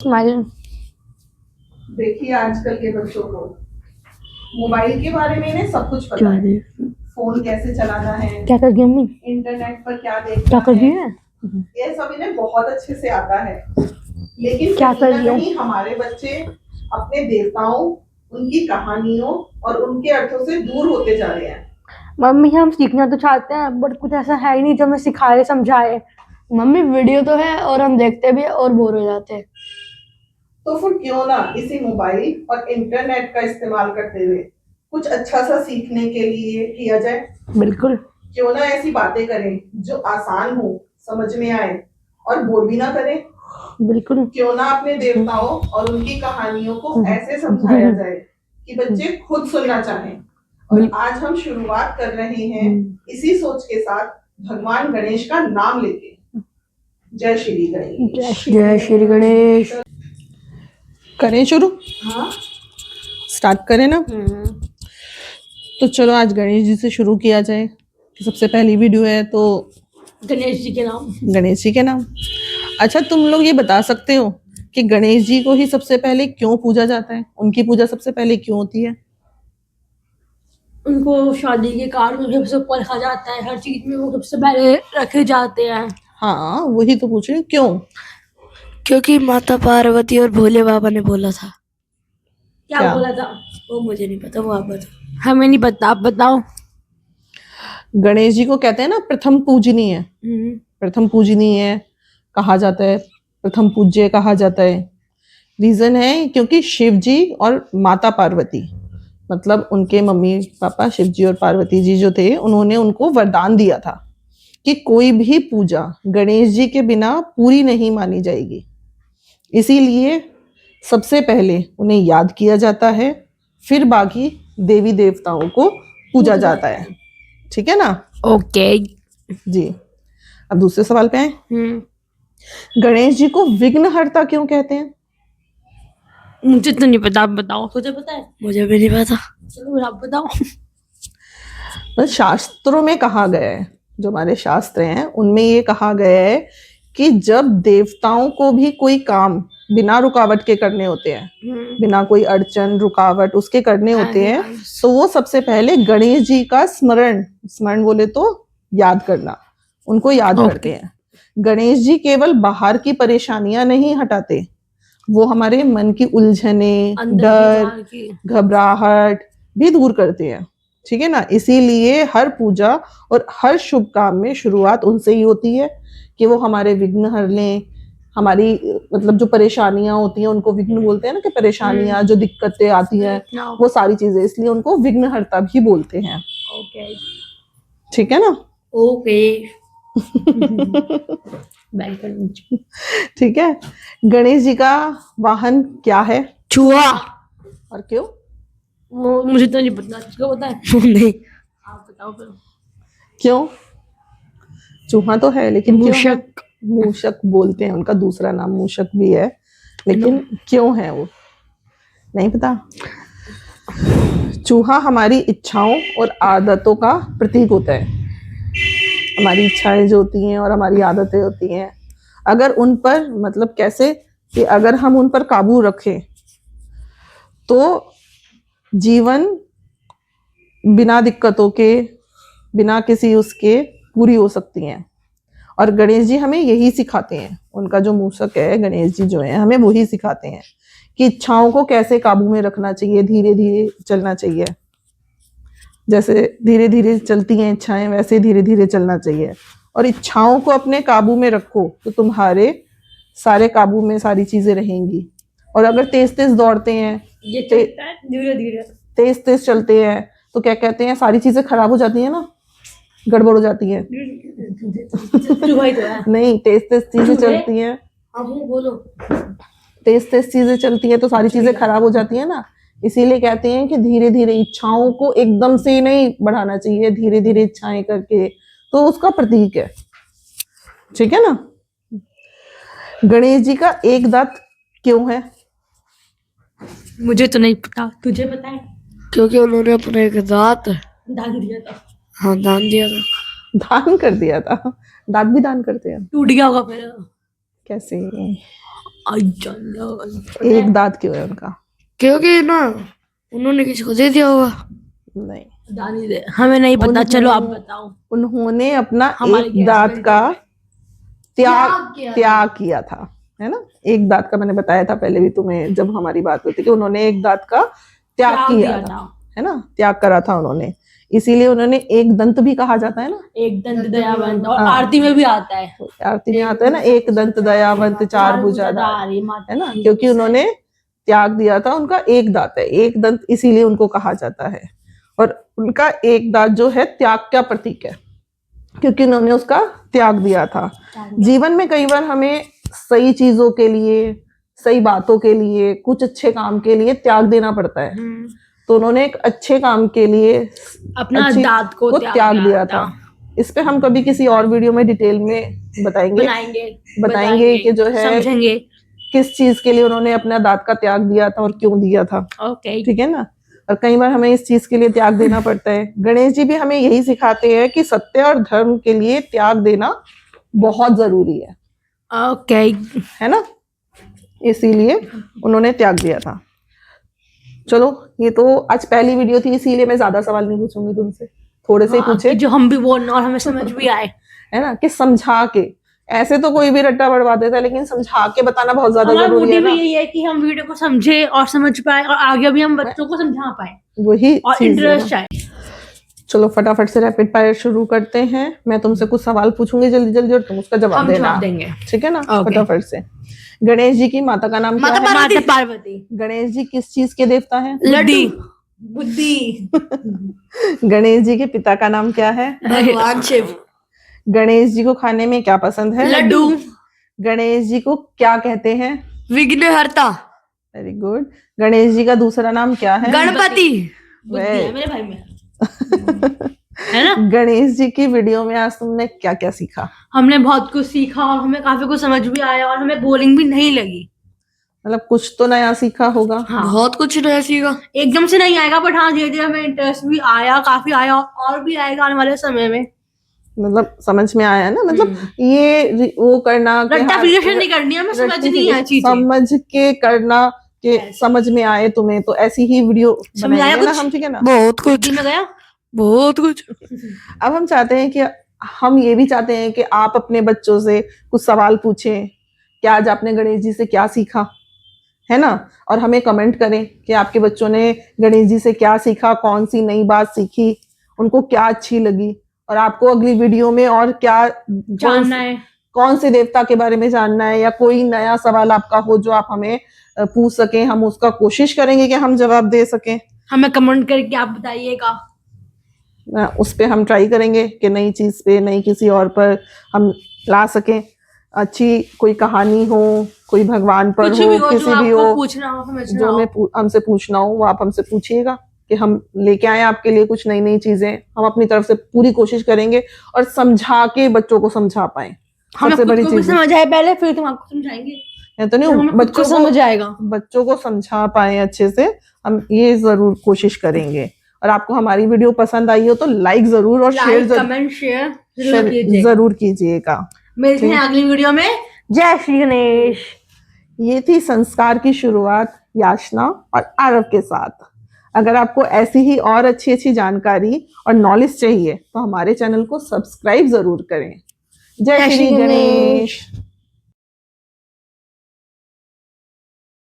Smile. देखिए आजकल के बच्चों को मोबाइल के बारे में इन्हें सब कुछ पता है। फोन कैसे चलाना है, क्या कर रही है मम्मी? इंटरनेट पर क्या क्या देखना कर रही है, है? ये सब इन्हें बहुत अच्छे से आता है। लेकिन क्या कहीं कर ना रही है? कहीं हमारे बच्चे अपने देवताओं, उनकी कहानियों और उनके अर्थों से दूर होते जा रहे हैं। मम्मी हम सीखना तो चाहते हैं बट कुछ ऐसा है ही नहीं जो हमें सिखाए समझाए। मम्मी वीडियो तो है और हम देखते भी है और बोर हो जाते हैं। तो फिर क्यों ना इसी मोबाइल और इंटरनेट का इस्तेमाल करते हुए कुछ अच्छा सा सीखने के लिए किया जाए। बिल्कुल। क्यों ना ऐसी बातें करें जो आसान हो, समझ में आए और बोर भी ना करें। बिल्कुल। क्यों ना अपने देवताओं और उनकी कहानियों को ऐसे समझाया जाए कि बच्चे खुद सुनना चाहें। और आज हम शुरुआत कर रहे हैं इसी सोच के साथ, भगवान गणेश का नाम लेके। जय श्री गणेश। जय श्री गणेश। करें शुरू? हाँ स्टार्ट करें ना। तो चलो आज गणेश जी से शुरू किया जाए। सबसे पहली वीडियो है तो गणेश जी के नाम। गणेश जी के नाम। अच्छा, तुम लोग ये बता सकते हो कि गणेश जी को ही सबसे पहले क्यों पूजा जाता है? उनकी पूजा सबसे पहले क्यों होती है? उनको शादी के कार्ड में सबसे ऊपर रखा जाता है, हर चीज में वो सबसे पहले रखे जाते हैं। हाँ, वही तो पूछ रही हूँ, क्यों? क्योंकि माता पार्वती और भोले बाबा ने बोला था। क्या बोला था वो मुझे नहीं पता, वो आप बताओ। हमें नहीं पता, आप बताओ। गणेश जी को कहते हैं ना प्रथम पूजनीय। प्रथम पूजनीय कहा जाता है, प्रथम पूज्य कहा जाता है। रीजन है क्योंकि शिव जी और माता पार्वती, मतलब उनके मम्मी पापा शिव जी और पार्वती जी जो थे, उन्होंने उनको वरदान दिया था कि कोई भी पूजा गणेश जी के बिना पूरी नहीं मानी जाएगी। इसीलिए सबसे पहले उन्हें याद किया जाता है, फिर बाकी देवी देवताओं को पूजा जाता है। ठीक है ना? ओके जी। अब दूसरे सवाल पे आए। गणेश जी को विघ्नहर्ता क्यों कहते हैं? मुझे तो नहीं पता, आप बताओ। तुझे पता है? मुझे भी नहीं पता। चलो आप बताओ। तो शास्त्रों में कहा गया है, जो हमारे शास्त्र हैं उनमें ये कहा गया है कि जब देवताओं को भी कोई काम बिना रुकावट के करने होते हैं, बिना कोई अड़चन रुकावट उसके करने होते हैं, तो वो सबसे पहले गणेश जी का स्मरण स्मरण बोले तो याद करना, उनको याद करते हैं। गणेश जी केवल बाहर की परेशानियां नहीं हटाते, वो हमारे मन की उलझने, डर, घबराहट भी दूर करते हैं। ठीक है ना? इसीलिए हर पूजा और हर शुभ काम में शुरुआत उनसे ही होती है कि वो हमारे विघ्न हर लें। हमारी मतलब जो परेशानियां होती हैं उनको विघ्न बोलते हैं ना, कि परेशानियां जो दिक्कतें आती हैं वो सारी चीजें, इसलिए उनको विघ्नहर्ता भी बोलते हैं। ओके ठीक है ना? ओके ठीक है। गणेश जी का वाहन क्या है? चूहा। और क्यों? वो मुझे तो नहीं पता, किसको पता है? नहीं, आप बताओ फिर। क्यों? चूहा तो है लेकिन मूषक। मूषक बोलते हैं, उनका दूसरा नाम मूषक भी है, लेकिन क्यों है वो नहीं पता। चूहा हमारी इच्छाओं और आदतों का प्रतीक होता है। हमारी इच्छाएं जो होती हैं और हमारी आदतें होती हैं, अगर उन पर मतलब कैसे कि अगर हम उन पर काबू रखें तो जीवन बिना दिक्कतों के, बिना किसी उसके पूरी हो सकती हैं। और गणेश जी हमें यही सिखाते हैं, उनका जो मूषक है गणेश जी जो है हमें वही सिखाते हैं कि इच्छाओं को कैसे काबू में रखना चाहिए, धीरे धीरे चलना चाहिए। जैसे धीरे धीरे चलती हैं इच्छाएं, वैसे धीरे धीरे चलना चाहिए। और इच्छाओं को अपने काबू में रखो तो तुम्हारे सारे काबू में सारी चीजें रहेंगी। और अगर तेज तेज दौड़ते हैं, धीरे धीरे तेज तेज चलते हैं, तो क्या कहते हैं, सारी चीजें खराब हो जाती है ना, गड़बड़ हो जाती है। नहीं, तेज तेज चीजें चलती हैं, बोलो। तेज तेज चीजें चलती है तो सारी चीजें खराब हो जाती है ना। इसीलिए कहते हैं कि धीरे धीरे, इच्छाओं को एकदम से नहीं बढ़ाना चाहिए, धीरे धीरे इच्छाएं करके, तो उसका प्रतीक है। ठीक है ना? गणेश जी का एक दांत क्यों है? मुझे तो नहीं पता, तुझे पता है? क्योंकि उन्होंने अपना एक दांत दान दिया था। हाँ दान दिया था। दान कर दिया था? दांत भी दान करते हैं? टूट गया होगा फिर। कैसे? एक दांत क्यों है उनका? क्योंकि ना उन्होंने किसी को दे दिया होगा। नहीं, हमें नहीं पता, चलो आप बताओ। उन्होंने अपना हमारे एक दांत का त्याग किया था, है ना। एक दांत का मैंने बताया था पहले भी तुम्हें जब हमारी बात हुई थी कि उन्होंने एक दांत का त्याग किया था, है ना, त्याग करा था उन्होंने। इसीलिए उन्होंने एक दंत भी कहा जाता है ना, एक दंत दयावंत, और हाँ। आरती में भी आता है, आरती में आता है ना, एक दंत दयावंत चार भुजाधार, है ना, क्योंकि उन्होंने त्याग दिया था। उनका एक दांत है, एक दंत, इसीलिए उनको कहा जाता है। और उनका एक दांत जो है त्याग का प्रतीक है, क्योंकि उन्होंने उसका त्याग दिया था। जीवन में कई बार हमें सही चीजों के लिए, सही बातों के लिए, कुछ अच्छे काम के लिए त्याग देना पड़ता है। तो उन्होंने एक अच्छे काम के लिए अपना दांत को त्याग दिया था। इस पे हम कभी किसी और वीडियो में डिटेल में बताएंगे कि जो है समझेंगे किस चीज के लिए उन्होंने अपना दांत का त्याग दिया था और क्यों दिया था। ओके, ठीक है ना। और कई बार हमें इस चीज के लिए त्याग देना पड़ता है। गणेश जी भी हमें यही सिखाते हैं कि सत्य और धर्म के लिए त्याग देना बहुत जरूरी है। ओके, है ना, इसीलिए उन्होंने त्याग दिया था। चलो, ये तो आज पहली वीडियो थी, इसीलिए मैं ज्यादा सवाल नहीं पूछूंगी तुमसे, थोड़े से ही पूछे जो हम भी बोलना और हमें समझ भी आए, है ना, कि समझा के। ऐसे तो कोई भी रट्टा बढ़वा देता है, लेकिन समझा के बताना बहुत ज्यादा जरूरी है ना। यही है कि हम वीडियो को समझे और समझ पाए और आगे भी हम बच्चों को समझा पाए, वही और इंटरेस्ट आए। चलो फटाफट से रैपिड फायर शुरू करते हैं। मैं तुमसे कुछ सवाल पूछूंगी जल्दी जल्दी और तुम उसका जवाब देना, देंगे, ठीक है ना। फटाफट से। गणेश जी की माता का नाम क्या है? माता पार्वती। गणेश जी किस चीज के देवता हैं? लड्डू, बुद्धि। गणेश जी के पिता का नाम क्या है? भगवान शिव। गणेश जी को खाने में क्या पसंद है? लड्डू। गणेश जी को क्या कहते हैं? विघ्नहर्ता। Very good. गणेश जी का दूसरा नाम क्या है? गणपति। मेरे भाई में है ना। गणेश जी की वीडियो में आज तुमने क्या क्या सीखा? हमने बहुत कुछ सीखा और हमें काफी कुछ समझ भी आया और हमें बोरिंग भी नहीं लगी। मतलब कुछ तो नया सीखा होगा। हाँ, बहुत कुछ नया सीखा। एकदम से नहीं आएगा, बट हाँ धीरे धीरे हमें इंटरेस्ट भी आया, काफी आया, और भी आएगा आने वाले समय में। मतलब समझ में आया ना, मतलब ये वो करना कि नहीं करनी है, हमें समझनी है चीजें, समझ के करना कि समझ में आए तुम्हें। तो ऐसी ही वीडियो बनाएंगे ना हम, ठीक है ना। बहुत कुछ में गया, बहुत कुछ। अब हम चाहते हैं कि हम ये भी चाहते हैं कि आप अपने बच्चों से कुछ सवाल पूछें कि आज आपने गणेश जी से क्या सीखा, है ना। और हमें कमेंट करें कि आपके बच्चों ने गणेश जी से क्या सीखा, कौन सी नई बात सीखी, उनको क्या अच्छी लगी, और आपको अगली वीडियो में और क्या जानना है, कौन से देवता के बारे में जानना है, या कोई नया सवाल आपका हो जो आप हमें पूछ सकें। हम उसका कोशिश करेंगे कि हम जवाब दे सकें। हमें कमेंट करके आप बताइएगा, उस पे हम ट्राई करेंगे कि नई चीज पे, नई किसी और पर हम ला सकें। अच्छी कोई कहानी हो, कोई भगवान पर हो, किसी भी हो, पूछना हो, जो हमें हमसे पूछना हो वो आप हमसे पूछिएगा कि हम लेके आए आपके लिए कुछ नई नई चीजें। हम अपनी तरफ से पूरी कोशिश करेंगे और समझा के बच्चों को समझा पाए। सबसे बड़ी चीज समझ आए पहले, फिर तुम आपको समझाएंगे। तो नहीं, बच्चों को समझ आएगा, बच्चों को समझा पाए अच्छे से, हम ये जरूर कोशिश करेंगे। और आपको हमारी वीडियो पसंद आई हो तो लाइक जरूर और शेयर जरूर कीजिएगा। मिलते हैं अगली वीडियो में। जय श्री गणेश। ये थी संस्कार की शुरुआत याचना और आरव के साथ। अगर आपको ऐसी ही और अच्छी अच्छी जानकारी और नॉलेज चाहिए तो हमारे चैनल को सब्सक्राइब जरूर करें। जय श्री गणेश।